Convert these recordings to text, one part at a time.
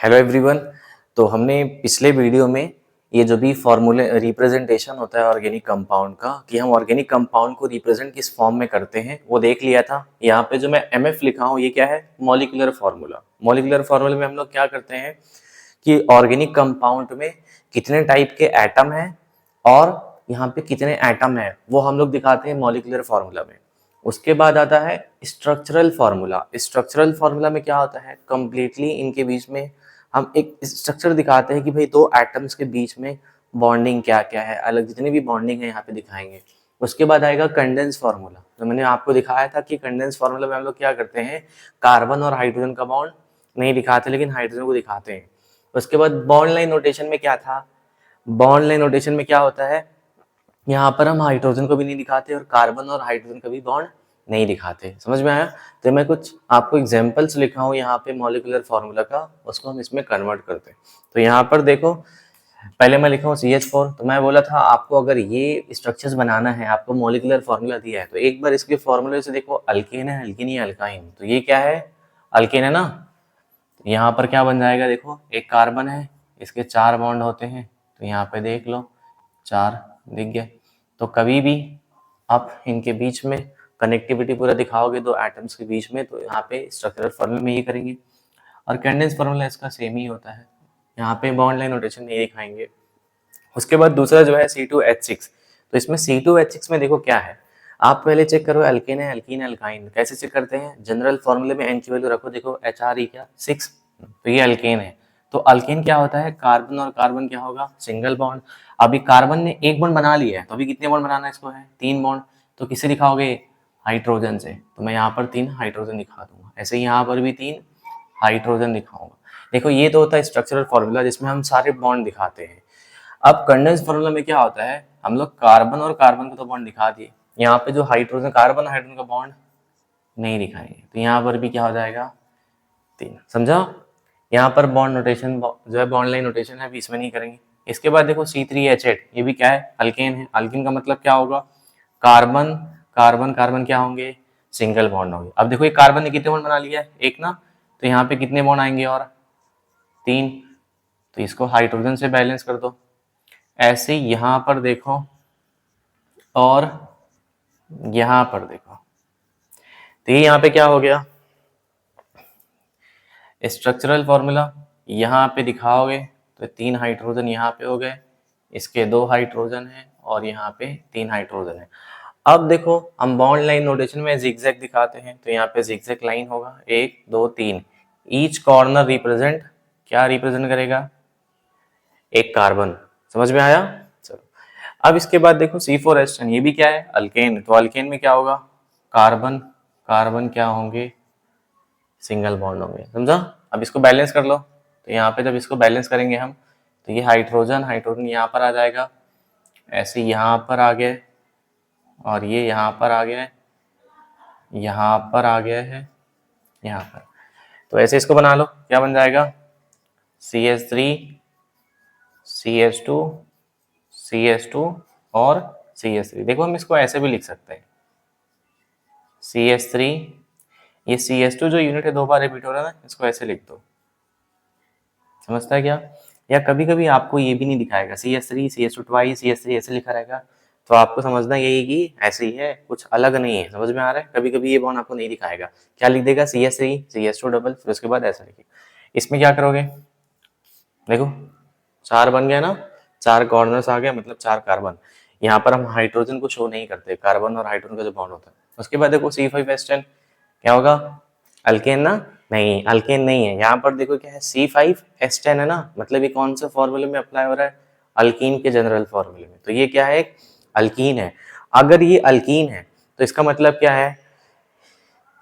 Hello everyone. तो हमने पिछले वीडियो में ये जो भी फॉर्मूले रिप्रेजेंटेशन होता है ऑर्गेनिक कंपाउंड का, कि हम ऑर्गेनिक कंपाउंड को रिप्रेजेंट किस फॉर्म में करते हैं वो देख लिया था। यहाँ पे जो मैं एमएफ लिखा हूँ ये क्या है, मॉलिक्यूलर फार्मूला। मॉलिक्यूलर फार्मूला में हम लोग क्या करते हैं कि ऑर्गेनिक कंपाउंड में कितने टाइप के एटम हैं और यहाँ पे कितने एटम हैं वो हम लोग दिखाते हैं मॉलिक्यूलर फार्मूला में। उसके बाद आता है स्ट्रक्चरल फार्मूला। स्ट्रक्चरल फार्मूला में क्या होता है, कंप्लीटली इनके बीच में हम एक स्ट्रक्चर दिखाते हैं कि भाई दो एटम्स के बीच में बॉन्डिंग क्या क्या है, अलग जितनी भी बॉन्डिंग है यहाँ पे दिखाएंगे। उसके बाद आएगा कंडेंस फार्मूला। तो मैंने आपको दिखाया था कि कंडेंस फार्मूला में हम लोग क्या करते हैं, कार्बन और हाइड्रोजन का बॉन्ड नहीं दिखाते लेकिन हाइड्रोजन को दिखाते हैं। उसके बाद बॉन्ड लाइन नोटेशन में क्या था, बॉन्ड लाइन नोटेशन में क्या होता है, यहाँ पर हम हाइड्रोजन को भी नहीं दिखाते और कार्बन और हाइड्रोजन का भी बॉन्ड नहीं दिखाते। समझ में आया? तो मैं कुछ आपको एग्जांपल्स लिखा हूँ यहाँ पे मॉलिक्यूलर फार्मूला का, उसको हम इसमें कन्वर्ट करते हैं। तो यहाँ पर देखो, पहले मैं लिखा हूँ CH4। तो मैं बोला था आपको अगर ये स्ट्रक्चर्स बनाना है, आपको मॉलिक्यूलर फार्मूला दिया है तो एक बार इसके फार्मूले से देखो, अल्केन है, अल्किन या अल्काइन। तो ये क्या है, अल्केन है ना। यहाँ पर क्या बन जाएगा, देखो एक कार्बन है, इसके 4 बॉन्ड होते हैं। तो यहाँ पे देख लो 4 दिख गया। तो कभी भी आप इनके बीच में कनेक्टिविटी पूरा दिखाओगे दो एटम्स के बीच में, तो यहाँ पे स्ट्रक्चरल फार्मूला में ये करेंगे। और कैंडेंस फार्मूला इसका सेम ही होता है, यहाँ पे बॉन्ड लाइन नोटेशन नहीं दिखाएंगे। उसके बाद दूसरा जो है C2H6। तो इसमें C2H6 में देखो क्या है, आप पहले चेक करो अल्केन है, अल्कीन है, अल्काइन। कैसे चेक करते हैं, जनरल फॉर्मूले में N की वैल्यू रखो, देखो HRE क्या 6, तो ये अल्केन है। तो अल्केन क्या होता है, कार्बन और कार्बन क्या होगा, सिंगल बॉन्ड। अभी कार्बन ने एक बॉन्ड बना लिया है, तो अभी कितने बॉन्ड बनाना है इसको, है 3 बॉन्ड। तो किससे दिखाओगे, हाइड्रोजन से। तो मैं यहाँ पर 3 हाइड्रोजन दिखा दूंगा, ऐसे ही यहाँ पर भी 3 हाइड्रोजन दिखाऊंगा। देखो ये तो होता है स्ट्रक्चरल फॉर्मूला जिसमें हम सारे बॉन्ड दिखाते हैं। अब कंडेंस फार्मूला में क्या होता है, हम लोग कार्बन और कार्बन का तो बॉन्ड दिखा दिए, यहाँ पे जो हाइड्रोजन, कार्बन हाइड्रोजन का बॉन्ड नहीं दिखाएंगे। तो यहाँ पर भी क्या हो जाएगा, 3। समझा? यहाँ पर बॉन्ड नोटेशन जो है, बॉन्ड लाइन नोटेशन है, अभी इसमें नहीं करेंगे। इसके बाद देखो C3H8, ये भी क्या है, अल्केन है। अल्केन का मतलब क्या होगा, कार्बन कार्बन कार्बन क्या होंगे, सिंगल बॉन्ड होंगे। अब देखो ये कार्बन ने कितने बॉन्ड बना लिया है, एक ना। तो यहाँ पे कितने बॉन्ड आएंगे, और 3। तो इसको हाइड्रोजन से बैलेंस कर दो। ऐसे यहाँ पर देखो और यहाँ पर देखो, तो ये यहाँ पे क्या हो गया, स्ट्रक्चरल फॉर्मूला यहाँ पे दिखाओगे तो 3 हाइड्रोजन यहाँ पे हो गए, इसके 2 हाइड्रोजन है और यहाँ पे 3 हाइड्रोजन है। अब देखो हम बॉन्ड लाइन नोटेशन में जिगजैग दिखाते हैं, तो यहाँ पे जिगजैग लाइन होगा 1 2 3। ईच कॉर्नर रिप्रेजेंट, क्या रिप्रेजेंट करेगा, एक कार्बन। समझ में आया? चलो अब इसके बाद देखो C4H10, ये भी क्या है, अल्केन। तो अल्केन में क्या होगा, कार्बन कार्बन क्या होंगे, सिंगल बॉन्ड होंगे। समझा? अब इसको बैलेंस कर लो। तो यहाँ पे जब इसको बैलेंस करेंगे हम, तो ये हाइड्रोजन हाइड्रोजन यहाँ पर आ जाएगा, ऐसे यहाँ पर आ गए, और ये यहाँ पर आ गया है, यहाँ पर आ गया है, यहाँ पर। तो ऐसे इसको बना लो, क्या बन जाएगा, CH3 CH2 CH2 और CH3। देखो हम इसको ऐसे भी लिख सकते हैं, CH3, ये CH2 जो यूनिट है 2 बार रिपीट हो रहा है ना, इसको ऐसे लिख दो। समझता है क्या? या कभी कभी आपको ये भी नहीं दिखाएगा, CH3 CH2 ट्वाइस CH3 ऐसे लिखा रहेगा, तो आपको समझना यही कि ऐसे ही है, कुछ अलग नहीं है। समझ में आ रहा है? कभी कभी ये बॉन्ड आपको नहीं दिखाएगा, क्या लिख देगा, CH3 CH2 डबल, फिर उसके बाद ऐसा लिखिए। इसमें क्या करोगे, देखो 4 बन गया ना, 4 कॉर्नर्स आ गए, मतलब 4 कार्बन। यहाँ पर हम हाइड्रोजन को शो नहीं करते, कार्बन और हाइड्रोजन का जो बॉन्ड होता है। उसके बाद देखो C5H10 क्या होगा, अल्केन ना, नहीं अल्केन नहीं है। यहाँ पर देखो क्या है, C5H10 है ना, मतलब ये कौन से फॉर्मूले में अप्लाई हो रहा है, अल्कीन के जनरल फॉर्मूले में। तो ये क्या है, एक अल्कीन है। अगर ये अल्कीन है तो इसका मतलब क्या है,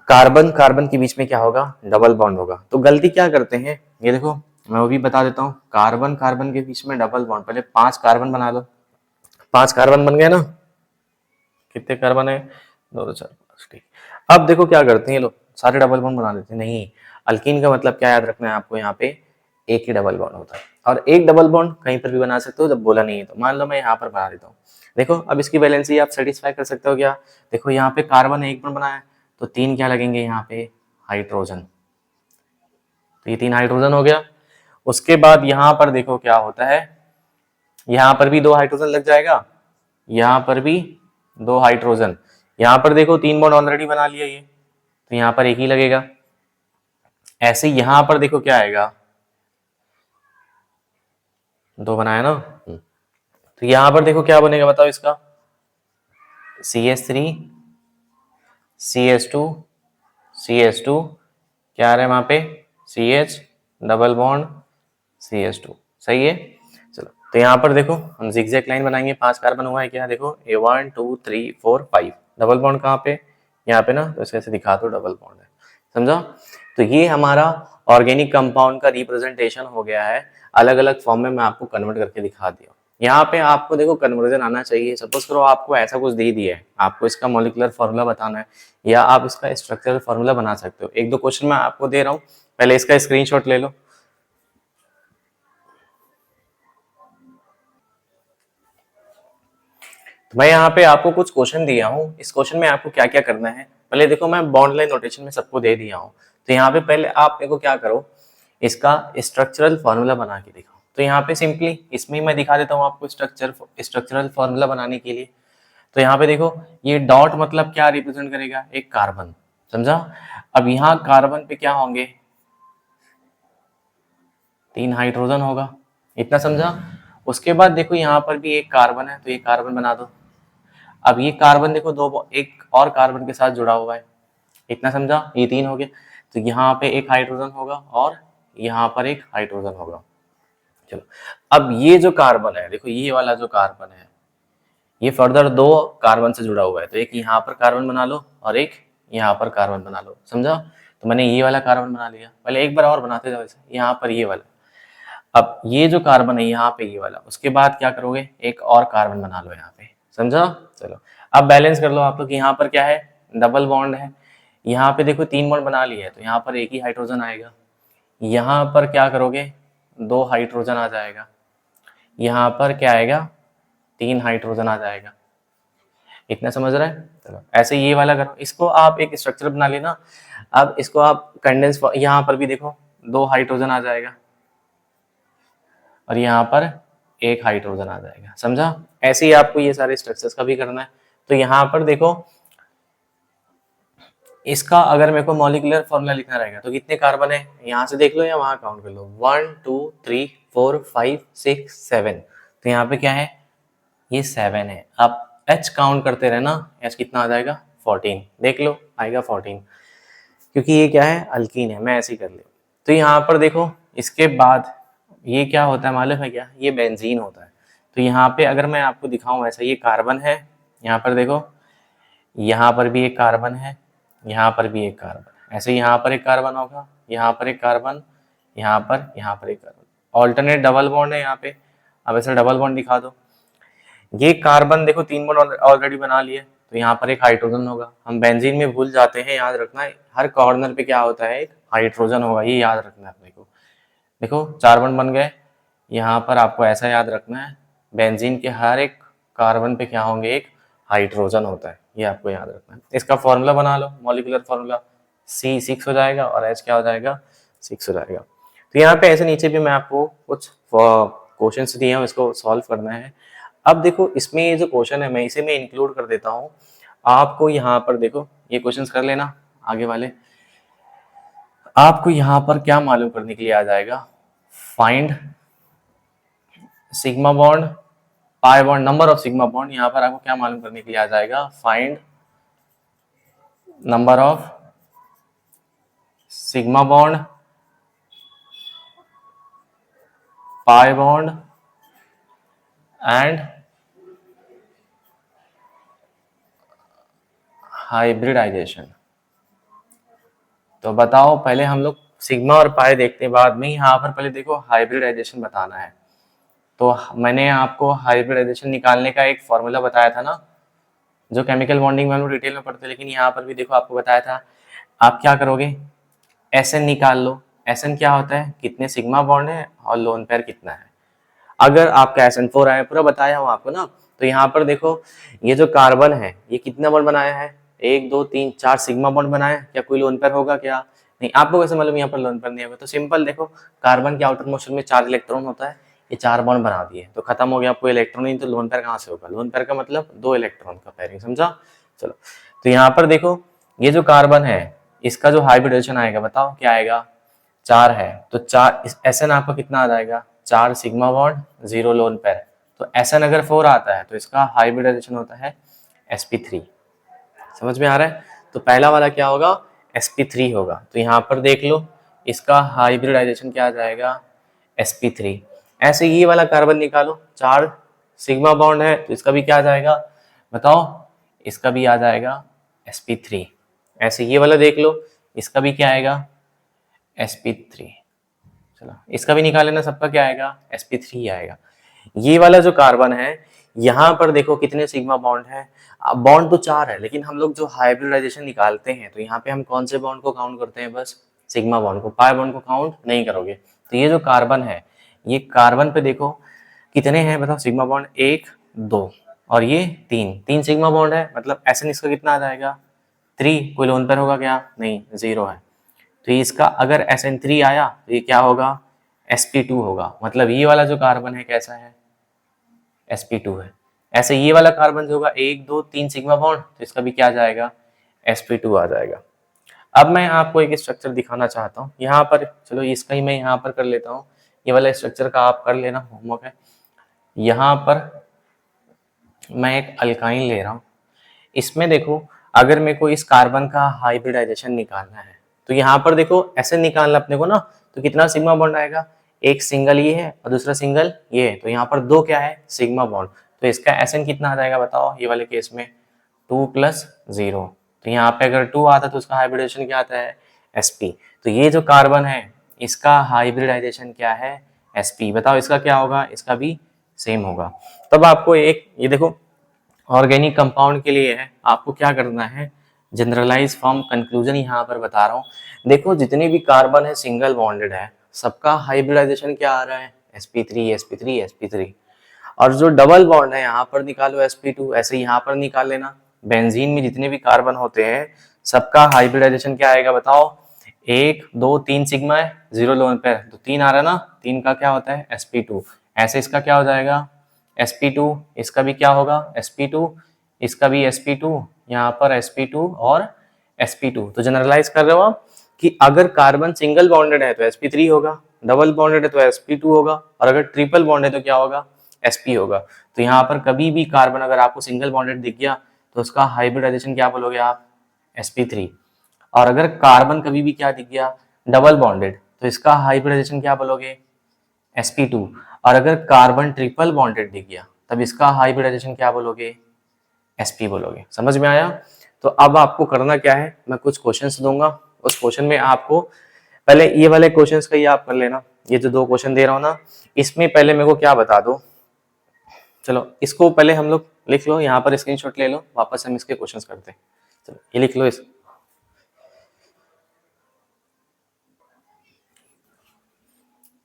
कार्बन कार्बन के बीच में क्या होगा, डबल बॉन्ड होगा। तो गलती क्या करते हैं, ये देखो मैं वो भी बता देता हूँ, कार्बन कार्बन के बीच में डबल बॉन्ड, पहले 5 कार्बन बना लो। 5 कार्बन बन गए ना, कितने कार्बन है, 2 2 4 5, ठीक। अब देखो क्या करते हैं लोग, सारे डबल बॉन्ड बना देते हैं। नहीं, अल्कीन का मतलब क्या याद रखना है आपको, यहाँ पे एक ही डबल बॉन्ड होता है, और एक डबल बॉन्ड कहीं पर भी बना सकते हो जब बोला नहीं है तो। मान लो मैं यहाँ पर बना देता हूँ, देखो अब इसकी वैलेंसी आप सेटिस्फाई कर सकते हो क्या, देखो यहाँ पे कार्बन एक बॉन्ड बनाया, तो 3 क्या लगेंगे यहाँ पे, हाइड्रोजन। तो ये 3 हाइड्रोजन हो गया। उसके बाद यहाँ पर देखो क्या होता है, यहाँ पर भी 2 हाइड्रोजन लग जाएगा, यहाँ पर भी 2 हाइड्रोजन, यहाँ पर देखो 3 बॉन्ड ऑलरेडी बना लिया ये, तो यहाँ पर एक ही लगेगा। ऐसे यहाँ पर देखो क्या आएगा, 2 बनाया ना, तो यहाँ पर देखो क्या बनेगा बताओ इसका, CH3 CH2 CH2, क्या आ रहा है वहां पे, CH डबल बॉन्ड CH2, सही है। चलो तो यहाँ पर देखो हम जिगजैग लाइन बनाएंगे, 5 कार्बन हुआ है क्या, देखो A1 2 3 4 5, डबल बॉन्ड कहाँ पे, यहाँ पे ना, तो इसके ऐसे दिखा दो डबल बॉन्ड है, समझा। तो ये हमारा ऑर्गेनिक कंपाउंड का रिप्रेजेंटेशन हो गया है, अलग अलग फॉर्म में मैं आपको कन्वर्ट करके दिखा दिया। यहाँ पे आपको देखो कन्वर्जन आना चाहिए। सपोज करो आपको ऐसा कुछ दे दिया है, आपको इसका मॉलिक्यूलर फॉर्मूला बताना है या आप इसका स्ट्रक्चरल फॉर्मूला बना सकते हो। 1-2 क्वेश्चन मैं आपको दे रहा हूँ, पहले इसका स्क्रीनशॉट ले लो। तो मैं यहाँ पे आपको कुछ क्वेश्चन दिया हूँ, इस क्वेश्चन में आपको क्या क्या करना है पहले देखो, मैं बॉन्ड लाइन नोटेशन में सबको दे दिया हूँ। तो यहाँ पे पहले आप देखो क्या करो, इसका स्ट्रक्चरल फॉर्मूला बना के दिखाओ। तो यहाँ पे सिंपली इसमें मैं दिखा देता हूँ आपको स्ट्रक्चरल फॉर्मूला बनाने के लिए। तो यहाँ पे देखो ये डॉट मतलब क्या रिप्रेजेंट करेगा, एक कार्बन, समझा। अब यहाँ कार्बन पे क्या होंगे, 3 हाइड्रोजन होगा, इतना समझा। उसके बाद देखो यहाँ पर भी एक कार्बन है, तो ये कार्बन बना दो। अब ये कार्बन देखो एक और कार्बन के साथ जुड़ा हुआ है, इतना समझा, ये 3 हो गया। तो यहाँ पे एक हाइड्रोजन होगा और यहाँ पर एक हाइड्रोजन होगा। चलो अब ये जो कार्बन है देखो, ये वाला जो कार्बन है ये फर्दर 2 कार्बन से जुड़ा हुआ है, तो एक यहाँ पर कार्बन बना लो और एक यहाँ पर कार्बन बना लो, समझा। तो मैंने ये वाला कार्बन बना लिया, पहले एक बार और बनाते जाओ इसे, यहाँ पर ये वाला। अब ये जो कार्बन है यहाँ पे ये वाला, उसके बाद क्या करोगे, एक और कार्बन बना लो यहाँ पे, समझा। चलो अब बैलेंस कर लो आप लोग, यहाँ पर क्या है, डबल बॉन्ड है, यहाँ पे देखो 3 बॉन्ड बना लिया है, तो यहाँ पर एक ही हाइड्रोजन आएगा। यहाँ पर क्या करोगे, 2 हाइड्रोजन आ जाएगा, यहाँ पर क्या आएगा, 3 हाइड्रोजन आ जाएगा, इतना समझ रहा है। चलो ऐसे ये वाला करो, इसको आप एक स्ट्रक्चर बना लेना। अब इसको आप कंडेंस, यहाँ पर भी देखो 2 हाइड्रोजन आ जाएगा और यहाँ पर एक हाइड्रोजन आ जाएगा, समझा। ऐसे ही आपको ये सारे स्ट्रक्चर्स का भी करना है। तो यहाँ पर देखो इसका अगर मेरे को मॉलिक्यूलर फॉर्मूला लिखना रहेगा तो कितने कार्बन है, यहाँ से देख लो या वहां काउंट कर लो, 1 2 3 4 5 6 7। तो यहाँ पे क्या है, ये 7 है। आप H काउंट करते रहना, H कितना आ जाएगा, 14, देख लो आएगा 14, क्योंकि ये क्या है, अल्कीन है, मैं ऐसे ही कर ले। तो यहाँ पर देखो इसके बाद ये क्या होता है मालूम है क्या, ये बेंजीन होता है। तो यहाँ पे अगर मैं आपको दिखाऊं ऐसा, ये कार्बन है, यहाँ पर देखो यहाँ पर भी एक कार्बन है, यहाँ पर भी एक कार्बन, ऐसे यहाँ पर एक कार्बन होगा, यहाँ पर एक कार्बन, यहाँ पर एक कार्बन, ऑल्टरनेट डबल बॉन्ड है यहाँ पे। अब ऐसे डबल बॉन्ड दिखा दो, ये कार्बन देखो 3 बॉन्ड ऑलरेडी बना लिए, तो यहाँ पर एक हाइड्रोजन होगा। हम बेंजीन में भूल जाते हैं, याद रखना है हर कॉर्नर पे क्या होता है, एक हाइड्रोजन होगा, ये याद रखना है अपने को। देखो 4 बॉन्ड बन गए, यहाँ पर आपको ऐसा याद रखना है, बेंजीन के हर एक कार्बन पे क्या होंगे, एक हाइड्रोजन होता है, ये आपको याद रखना है। इसका फॉर्मूला बना लो, मॉलिक्यूलर फॉर्मूला, C6 हो जाएगा और H क्या हो जाएगा, 6 हो जाएगा। तो यहाँ पे ऐसे नीचे भी मैं आपको कुछ क्वेश्चंस दिए हैं, इसको सॉल्व करना है। अब देखो इसमें ये जो क्वेश्चन है मैं इसे मैं इंक्लूड कर देता हूँ, आपको यहाँ पर देखो ये क्वेश्चंस कर लेना आगे वाले। आपको यहाँ पर क्या मालूम करने के लिए आ जाएगा, find sigma bond pi bond, number of sigma bond. यहाँ पर आपको क्या मालूम करने के लिए आ जाएगा, find number of sigma bond, pi bond and hybridisation. तो बताओ पहले हम लोग सिग्मा और पाई देखते हैं, बाद में यहाँ पर पहले देखो हाइब्रिडाइजेशन बताना है। तो मैंने आपको हाइब्रिडाइजेशन निकालने का एक फॉर्मूला बताया था ना, जो केमिकल बॉन्डिंग में हम लोग डिटेल में पढ़ते हैं, लेकिन यहाँ पर भी देखो आपको बताया था। आप क्या करोगे, SN निकाल लो। SN क्या होता है, कितने सिग्मा बॉन्ड है और लोन पेयर कितना है। अगर आपका SN4 आया, पूरा बताया हूँ आपको ना। तो यहाँ पर देखो ये जो कार्बन है ये कितना बॉन्ड बनाया है, 1 2 3 4 सिग्मा बॉन्ड बनाया है, क्या कोई लोन पेयर होगा क्या, नहीं, आपको कैसे मालूम यहाँ पर लोन पेयर नहीं होगा? तो सिंपल देखो, कार्बन के आउटर मोशन में 4 इलेक्ट्रॉन होता है, ये 4 बॉन्ड बना दिए तो खत्म हो गया, आपको इलेक्ट्रॉन नहीं तो लोन पेयर कहाँ से होगा? लोन पेयर का मतलब 2 इलेक्ट्रॉन का पेयरिंग, समझा? चलो, तो यहाँ पर देखो ये जो कार्बन है इसका जो हाइब्रिडेशन आएगा बताओ क्या आएगा? 4 है तो 4 SN आपका कितना आ जाएगा? 4 सिग्मा बॉन्ड 0 लोन पेयर। तो SN अगर 4 आता है तो इसका हाइब्रिडाइजेशन होता है sp3। समझ में आ रहा है? तो पहला वाला क्या होगा? sp3 होगा। तो यहाँ पर देख लो इसका हाइब्रिडाइजेशन क्या आ जाएगा? sp3। ऐसे ये वाला कार्बन निकालो, 4 सिग्मा बॉन्ड है तो इसका भी क्या आ जाएगा बताओ? इसका भी आ जाएगा sp3। ऐसे ये वाला देख लो, इसका भी क्या आएगा? sp3। चलो इसका भी निकाल लेना, सबका क्या आएगा? sp3 आएगा। ये वाला जो कार्बन है यहाँ पर देखो कितने सिग्मा बॉन्ड है? बॉन्ड तो 4 है लेकिन हम लोग जो हाइब्रिडाइजेशन निकालते हैं तो यहाँ पे हम कौन से बॉन्ड को काउंट करते हैं? बस सिग्मा बॉन्ड को, पाई बॉन्ड को काउंट नहीं करोगे। तो ये जो कार्बन है, ये कार्बन पे देखो कितने हैं बताओ सिग्मा बॉन्ड? 1 2 और ये 3 सिग्मा बॉन्ड है, मतलब SN इसका कितना आ जाएगा? 3। कोई लोन पेयर होगा क्या? नहीं, 0 है। तो इसका अगर SN3 आया तो ये क्या होगा? sp2 होगा। मतलब ये वाला जो कार्बन है कैसा है? sp2 है। ऐसे ये वाला कार्बन जो होगा 1 2 3 सिग्मा बॉन्ड, तो इसका भी क्या आ जाएगा? sp2 आ जाएगा। अब मैं आपको एक स्ट्रक्चर दिखाना चाहता हूँ यहाँ पर, चलो इसका ही मैं यहाँ पर कर लेता हूँ। ये वाला स्ट्रक्चर का आप कर लेना, होमवर्क है। यहाँ पर मैं एक अल्काइन ले रहा हूँ, इसमें देखो अगर मेरे को इस कार्बन का हाइब्रिडाइजेशन निकालना है तो यहाँ पर देखो ऐसे निकालना अपने को ना, तो कितना सिग्मा बॉन्ड आएगा? एक सिंगल ये है और दूसरा सिंगल ये है, तो यहाँ पर 2 क्या है? Sigma bond. तो इसका SN कितना आ जाएगा बताओ? ये वाले केस में 2 + 0। तो यहाँ पे अगर 2 आता तो उसका हाइब्रिडाइजेशन क्या आता है? sp। तो ये जो कार्बन है इसका हाइब्रिडाइजेशन क्या है? sp। बताओ इसका क्या होगा? इसका भी सेम होगा। तब आपको एक ये देखो ऑर्गेनिक कंपाउंड के लिए है, आपको क्या करना है? जनरलाइज फॉर्म कंक्लूजन यहाँ पर बता रहा हूँ। देखो जितने भी कार्बन है सिंगल बॉन्डेड है, सबका हाइब्रिडाइजेशन क्या आ रहा है? sp3 sp3 sp3। और जो डबल बॉन्ड है यहाँ पर निकालो sp2, ऐसे यहाँ पर निकाल लेना। बेंजीन में जितने भी कार्बन होते हैं सबका हाइब्रिडाइजेशन क्या आएगा बताओ? 1 2 3 सिग्मा है, 0 लोन पेयर, तो 3 आ रहा है ना, 3 का क्या होता है? sp2। ऐसे इसका क्या हो जाएगा? sp2। इसका भी क्या होगा? sp2। इसका भी sp2, यहाँ पर sp2 और sp2। तो जनरलाइज कर रहे हो आप कि अगर कार्बन सिंगल बॉन्डेड है तो sp3 होगा, डबल बॉन्डेड है तो sp2 होगा, और अगर ट्रिपल बॉन्ड है तो क्या होगा? sp होगा। तो यहाँ पर कभी भी कार्बन अगर आपको सिंगल बॉन्डेड दिख गया तो उसका हाइब्रिडाइजेशन क्या बोलोगे आप? sp3। और अगर कार्बन कभी भी क्या दिख गया? डबल बॉन्डेड, तो इसका हाइब्रिडाइजेशन क्या बोलोगे? sp2। और अगर कार्बन ट्रिपल बॉन्डेड दिख गया तब इसका हाइब्रिडाइजेशन क्या बोलोगे? sp बोलोगे। समझ में आया? तो अब आपको करना क्या है, मैं कुछ क्वेश्चंस दूंगा, उस क्वेश्चन में आपको पहले ये वाले क्वेश्चंस का ही आप कर लेना। ये जो 2 क्वेश्चन दे रहा हूँ ना, इसमें पहले मेरे को क्या बता दो। चलो इसको पहले हम लोग लिख लो, यहाँ पर स्क्रीनशॉट ले लो, वापस हम इसके क्वेश्चंस करते हैं। चलो ये लिख लो इस।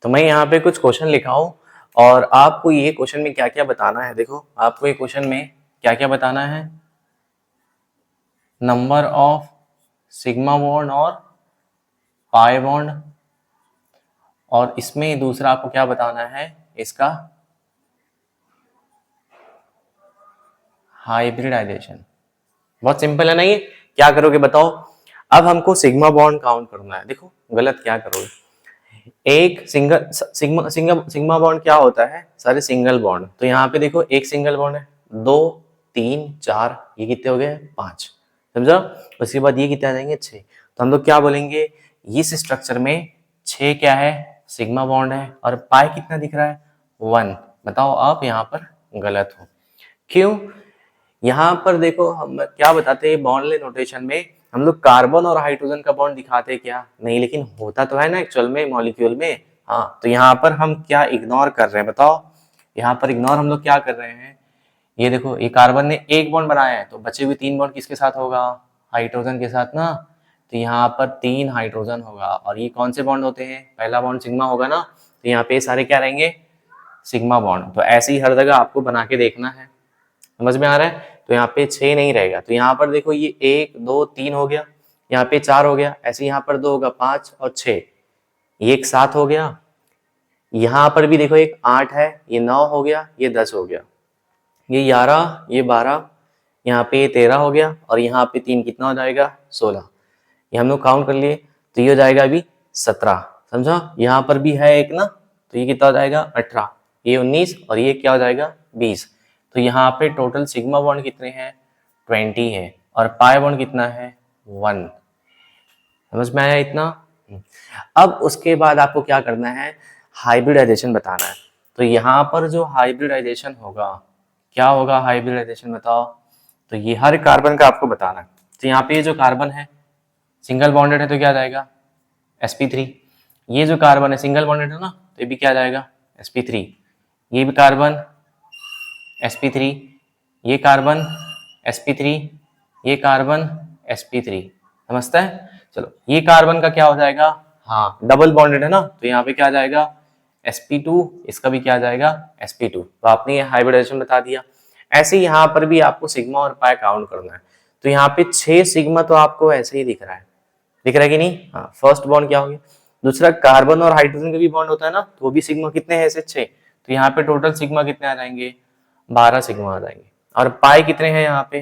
तो मैं यहाँ पे कुछ क्वेश्चन लिखा हूँ और आपको ये क्वेश्चन में क्या क्या बताना है। देखो आपको ये क्वेश्चन में क्या क्या बताना है? नंबर ऑफ सिग्मा बॉन्ड और पाई बॉन्ड, और इसमें दूसरा आपको क्या बताना है? इसका हाइब्रिडाइजेशन। बहुत सिंपल है ना ये? क्या करोगे बताओ? अब हमको सिग्मा बॉन्ड काउंट करना है। देखो गलत क्या करोगे, एक सिंगल सिग्मा बॉन्ड क्या होता है? सारे सिंगल बॉन्ड। तो यहाँ पे देखो एक सिंगल बॉन्ड है, 2 3 4, ये कितने हो गए? 5। समझा? उसके बाद ये कितने आ जाएंगे? 6। तो हम लोग क्या बोलेंगे? इस स्ट्रक्चर में 6 क्या है? सिग्मा बॉन्ड है। और पाई कितना दिख रहा है? 1। बताओ आप यहाँ पर गलत हो, क्यों? यहाँ पर देखो हम क्या बताते हैं, बॉन्ड नोटेशन में हम लोग कार्बन और हाइड्रोजन का बॉन्ड दिखाते क्या? नहीं, लेकिन होता तो है ना एक्चुअल में मॉलिक्यूल में। हाँ, तो यहाँ पर हम क्या इग्नोर कर रहे हैं बताओ? यहाँ पर इग्नोर हम लोग क्या कर रहे हैं? ये देखो ये कार्बन ने एक बॉन्ड बनाया है तो बचे हुए 3 बॉन्ड किसके साथ होगा? हाइड्रोजन के साथ ना। तो यहाँ पर 3 हाइड्रोजन होगा, और ये कौन से बॉन्ड होते हैं? पहला बॉन्ड सिग्मा होगा ना, तो यहाँ पे सारे क्या रहेंगे? Sigma bond. तो ऐसे ही हर जगह आपको बना के देखना है। समझ में आ रहा है? तो यहाँ पे 6 नहीं रहेगा, तो यहाँ पर देखो ये 1 2 3 हो गया, यहाँ पे 4 हो गया, ऐसे यहाँ पर 2 होगा 5 और 6, ये एक 7 हो गया, यहाँ पर भी देखो एक 8 है, ये 9 हो गया, ये 10 हो गया, ये 11, ये 12, यहाँ पे ये 13 हो गया और यहाँ पे 3 कितना हो जाएगा 16। ये हम लोग काउंट कर लिए तो ये हो जाएगा अभी 17, समझा। यहाँ पर भी है एक ना, तो ये कितना हो जाएगा 18, ये 19 और ये क्या हो जाएगा 20। तो यहाँ पे टोटल सिग्मा बॉन्ड कितने हैं 20 है और पाई बॉन्ड कितना है 1। समझ में आया इतना। अब उसके बाद आपको क्या करना है, हाइब्रिडाइजेशन बताना है। तो यहाँ पर जो हाइब्रिडाइजेशन होगा, क्या होगा हाइब्रिडाइजेशन बताओ। तो ये हर कार्बन का आपको बताना है। तो यहाँ पे ये जो कार्बन है सिंगल बॉन्डेड है तो क्या जाएगा sp3, ये जो कार्बन है सिंगल बॉन्डेड है ना तो ये भी क्या जाएगा sp3, ये भी कार्बन sp3, ये कार्बन sp3, ये कार्बन sp3, समझता है। चलो ये कार्बन का क्या हो जाएगा, हाँ डबल बॉन्डेड है ना तो यहाँ पे क्या जाएगा sp2, इसका भी क्या जाएगा sp2। तो आपने ये हाइब्रिडाइजेशन बता दिया। ऐसे ही यहाँ पर भी आपको सिग्मा और पाई काउंट करना है। तो यहाँ पे 6 सिग्मा तो आपको ऐसे ही दिख रहा है, दिख रहा है कि नहीं। हाँ फर्स्ट बॉन्ड क्या हो गया, दूसरा कार्बन और हाइड्रोजन का भी बॉन्ड होता है ना तो वो भी सिग्मा कितने हैं ऐसे 6। तो यहाँ पे टोटल सिग्मा कितने आ जाएंगे 12 सिग्मा आ जाएंगे। और पाई कितने हैं यहाँ पे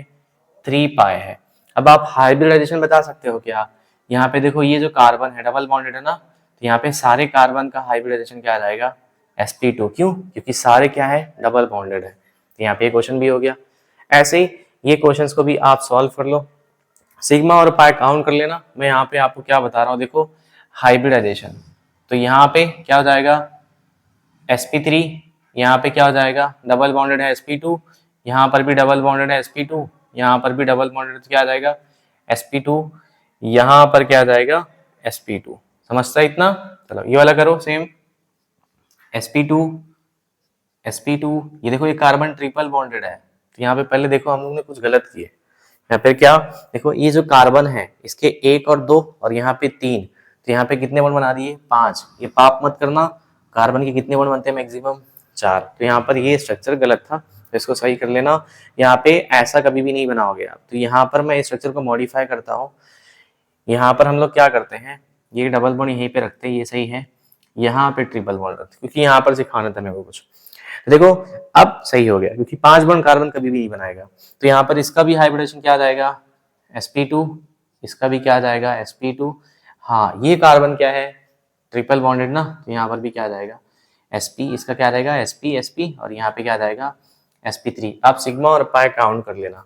3 पाई है। अब आप हाइब्रिडाइजेशन बता सकते हो क्या, यहाँ पे देखो ये जो कार्बन है डबल बॉन्डेड है ना तो यहाँ पे सारे कार्बन का हाइब्रिडाइजेशन क्या आ जाएगा sp2, क्यों, क्योंकि सारे क्या है डबल बॉन्डेड है। तो यहाँ पे क्वेश्चन भी हो गया। ऐसे ही ये क्वेश्चंस को भी आप सॉल्व कर लो, सिग्मा और पाई काउंट कर लेना। मैं यहाँ पे आपको क्या बता रहा हूँ, देखो हाइब्रिडाइजेशन। तो यहाँ पे क्या हो जाएगा sp3, यहाँ पे क्या हो जाएगा डबल बॉन्डेड है sp2, यहाँ पर भी डबल बॉन्डेड है sp2, यहाँ पर भी डबल बॉन्डेड तो क्या आ जाएगा sp2, यहाँ पर क्या आ जाएगा sp2। समझता है इतना। चलो ये वाला करो सेम sp2 sp2, ये देखो ये कार्बन ट्रिपल बॉन्डेड है तो यहाँ पे पहले देखो हम लोग ने कुछ गलत किए। यहाँ पे क्या देखो ये जो कार्बन है इसके 1 और 2 और यहाँ पे 3, तो यहाँ पे कितने बॉन्ड बना दिए 5। ये पाप मत करना, कार्बन के कितने बॉन्ड बनते हैं मैक्सिमम 4। तो यहाँ पर ये स्ट्रक्चर गलत था तो इसको सही कर लेना। यहाँ पे ऐसा कभी भी नहीं बनाओगे आप। तो यहाँ पर मैं इस स्ट्रक्चर को मॉडिफाई करता हूँ। यहाँ पर हम लोग क्या करते हैं, ये डबल बॉन्ड यहीं पे रखते हैं, ये सही है, यहाँ पे ट्रिपल बॉन्ड रखते हैं क्योंकि यहाँ पर सिखाना था मेरे को कुछ। देखो अब सही हो गया क्योंकि 5 बॉन्ड कार्बन कभी भी नहीं बनाएगा। तो यहाँ पर इसका भी हाइब्रिडेशन क्या आ जाएगा sp2, इसका भी क्या आ जाएगा sp2। हाँ ये कार्बन क्या है ट्रिपल बॉन्डेड ना तो यहाँ पर भी क्या आ जाएगा sp, इसका क्या आ जाएगा sp और यहाँ पे क्या आ जाएगा sp3। आप सिग्मा और पाई काउंट कर लेना।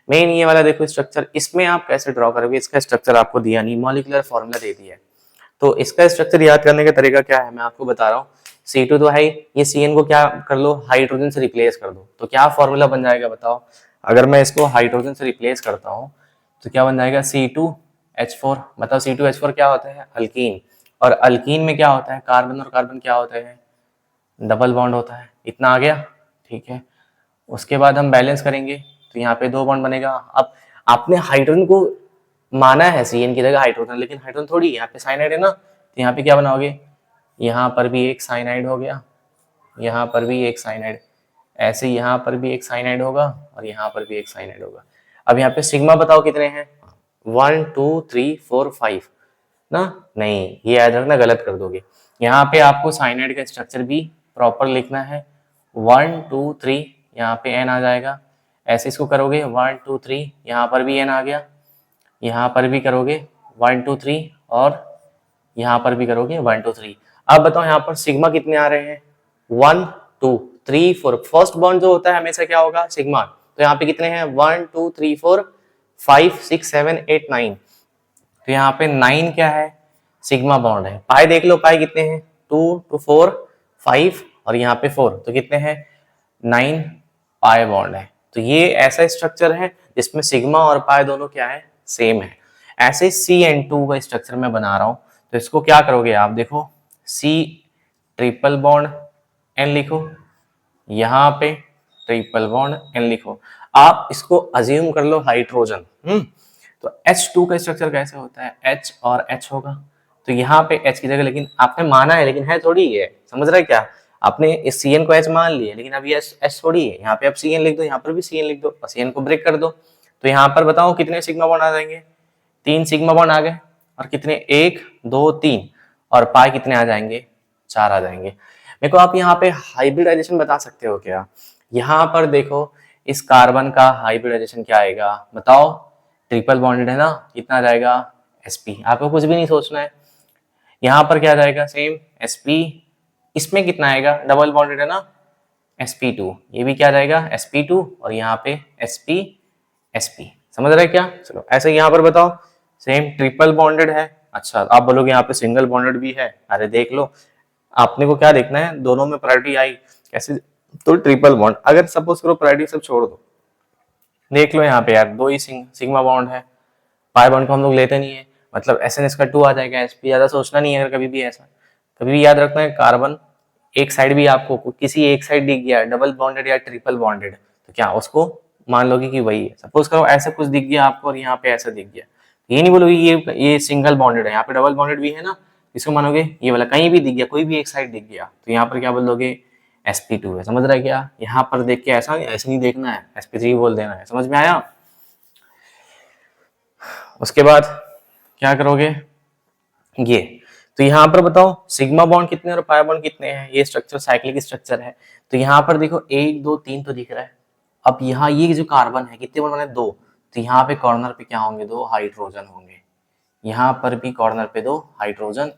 मेन ये वाला देखो स्ट्रक्चर, इसमें आप कैसे ड्रॉ करोगे, इसका स्ट्रक्चर आपको दिया नहीं, मॉलिक्यूलर फॉर्मूला दे दिया है। तो इसका स्ट्रक्चर याद करने का तरीका क्या है मैं आपको बता रहा हूँ। C2 तो है, ये Cn को क्या कर लो हाइड्रोजन से रिप्लेस कर दो तो क्या फॉर्मूला बन जाएगा बताओ। अगर मैं इसको हाइड्रोजन से रिप्लेस करता हूँ तो क्या बन जाएगा C2H4। मतलब C2H4 क्या होता है अल्कीन, और अल्कीन में क्या होता है कार्बन और कार्बन क्या होता है डबल बॉन्ड होता है। इतना आ गया, ठीक है। उसके बाद हम बैलेंस करेंगे तो यहाँ पे 2 बॉन्ड बनेगा। अब आपने हाइड्रोजन को माना है Cn की जगह हाइड्रोजन, लेकिन हाइड्रोजन थोड़ी, यहाँ पे साइनाइड है ना तो यहाँ पे क्या बनाओगे, यहाँ पर भी एक साइनाइड हो गया, यहाँ पर भी एक साइनाइड, ऐसे यहाँ पर भी एक साइनाइड होगा और यहाँ पर भी एक साइनाइड होगा। अब यहाँ पे सिग्मा बताओ कितने हैं 1 2 3 4 5 ना, नहीं ये याद रखना गलत कर दोगे। यहाँ पे आपको साइनाइड का स्ट्रक्चर भी प्रॉपर लिखना है 1 2 3, यहाँ पे n आ जाएगा। ऐसे इसको करोगे 1 2 3, यहाँ पर भी n आ गया, यहाँ पर भी करोगे 1 2 3 और यहाँ पर भी करोगे 1 2 3। अब बताओ यहाँ पर सिग्मा कितने आ रहे हैं 1 2 3 4। फर्स्ट बॉन्ड जो होता है हमेशा क्या होगा सिग्मा। तो यहाँ पे कितने हैं 1 2 3 4 5 6 7 8 9। तो यहाँ पे 9 क्या है सिग्मा बॉन्ड है। पाई देख लो, पाई कितने हैं 2 2 4 5 और यहाँ पे 4, तो कितने हैं 9 पाई बॉन्ड है। तो ये ऐसा स्ट्रक्चर है जिसमें सिग्मा और पाई दोनों क्या है सेम है। ऐसे CN2 का स्ट्रक्चर मैं बना रहा हूं तो इसको क्या करोगे आप देखो C ट्रिपल बॉन्ड N लिखो, यहाँ पे ट्रिपल बॉन्ड N लिखो। आप इसको अज्यूम कर लो हाइड्रोजन। तो H2 का स्ट्रक्चर कैसे होता है H और H होगा, तो यहाँ पे H की जगह, लेकिन आपने माना है लेकिन है थोड़ी है, समझ रहे क्या, आपने इस Cn को H मान लिया लेकिन अब ये H थोड़ी है। यहाँ पे आप Cn लिख दो, यहाँ पर भी Cn लिख दो और Cn को ब्रेक कर दो। तो यहाँ पर बताओ कितने सिग्मा बॉन्ड आ जाएंगे 3 सिग्मा बॉन्ड आ गए और कितने 1 2 3 और पाई कितने आ जाएंगे 4 आ जाएंगे। मेरे को आप यहाँ पे हाइब्रिडाइजेशन बता सकते हो क्या? यहाँ पर देखो इस कार्बन का हाइब्रिडाइजेशन क्या आएगा बताओ? ट्रिपल बॉन्डेड है ना, कितना आ जाएगा sp। आपको कुछ भी नहीं सोचना है, यहाँ पर क्या जाएगा सेम sp, इसमें कितना आएगा डबल बॉन्डेड है ना sp2, ये भी क्या जाएगा sp2 और यहाँ पे sp समझ रहे क्या? चलो ऐसे यहाँ पर बताओ सेम ट्रिपल बॉन्डेड है। अच्छा आप बोलोगे यहाँ पे सिंगल बॉन्डेड भी है, अरे देख लो आपने को क्या देखना है दोनों में प्रायोरिटी आई कैसे, तो ट्रिपल बॉन्ड। अगर सपोज करो प्रायोरिटी सब छोड़ दो, देख लो यहाँ पे यार 2 ही सिग्मा बॉन्ड है, पाई बॉन्ड को हम लोग लेते नहीं है, मतलब एस का 2 आ जाएगा sp, ज्यादा सोचना नहीं है। अगर कभी भी ऐसा कभी भी याद रखना है कार्बन एक साइड भी आपको किसी एक साइड दिख गया डबल बॉन्डेड या ट्रिपल बॉन्डेड तो क्या उसको मान लोगे कि वही है। सपोज करो ऐसा कुछ दिख गया आपको और यहाँ पे ऐसा दिख गया, ये नहीं बोलोगे ये सिंगल बॉन्डेड है, यहाँ पे डबल बॉन्डेड भी है ना, इसको मानोगे ये वाला कहीं भी दिख गया कोई भी एक साइड दिख गया तो यहाँ पर क्या बोलोगे sp2 है। समझ रहा है क्या? यहाँ पर देख के ऐसा ऐसे नहीं देखना है, sp3 बोल देना है। समझ में आया? उसके बाद क्या करोगे ये, तो यहाँ पर बताओ सिग्मा बॉन्ड कितने और पाई बॉन्ड कितने हैं, ये स्ट्रक्चर साइक्लिक स्ट्रक्चर है तो यहाँ पर देखो 1 2 3 तो दिख रहा है। अब यहाँ ये जो कार्बन है कितने बॉन्ड बने 2, तो यहाँ पे कॉर्नर पे क्या होंगे 2 हाइड्रोजन होंगे, यहाँ पर भी कॉर्नर पे 2 हाइड्रोजन,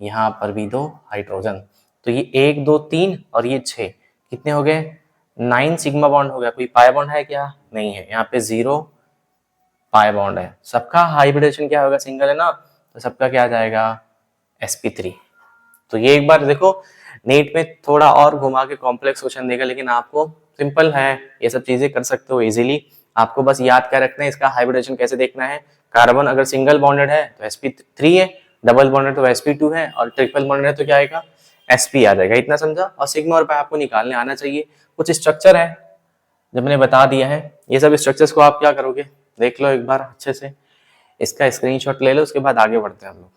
यहाँ पर भी 2 हाइड्रोजन, तो ये 1 2 3 और ये 6 कितने हो गए 9 सिग्मा बॉन्ड हो गया। कोई पाई बॉन्ड है क्या? नहीं है, यहाँ पे 0 पाई बॉन्ड है। सबका हाइब्रिडेशन क्या होगा सिंगल है ना, तो सबका क्या आ जाएगा sp3। तो ये एक बार देखो नीट में थोड़ा और घुमा के कॉम्प्लेक्स क्वेश्चन देगा, लेकिन आपको सिंपल है, ये सब चीजें कर सकते हो इजीली। आपको बस याद क्या रखना है इसका हाइब्रिडेशन कैसे देखना है। कार्बन अगर सिंगल बॉन्डेड है तो sp3 है, डबल बॉन्डेड तो sp2 है और ट्रिपल बॉन्डेड है तो क्या आएगा sp आ जाएगा। इतना समझा? और सिग्मा और पाई आपको निकालने आना चाहिए। कुछ स्ट्रक्चर है जब मैंने बता दिया है, ये सब स्ट्रक्चर्स को आप क्या करोगे देख लो एक बार अच्छे से, इसका स्क्रीनशॉट ले लो, उसके बाद आगे बढ़ते हैं हम लोग।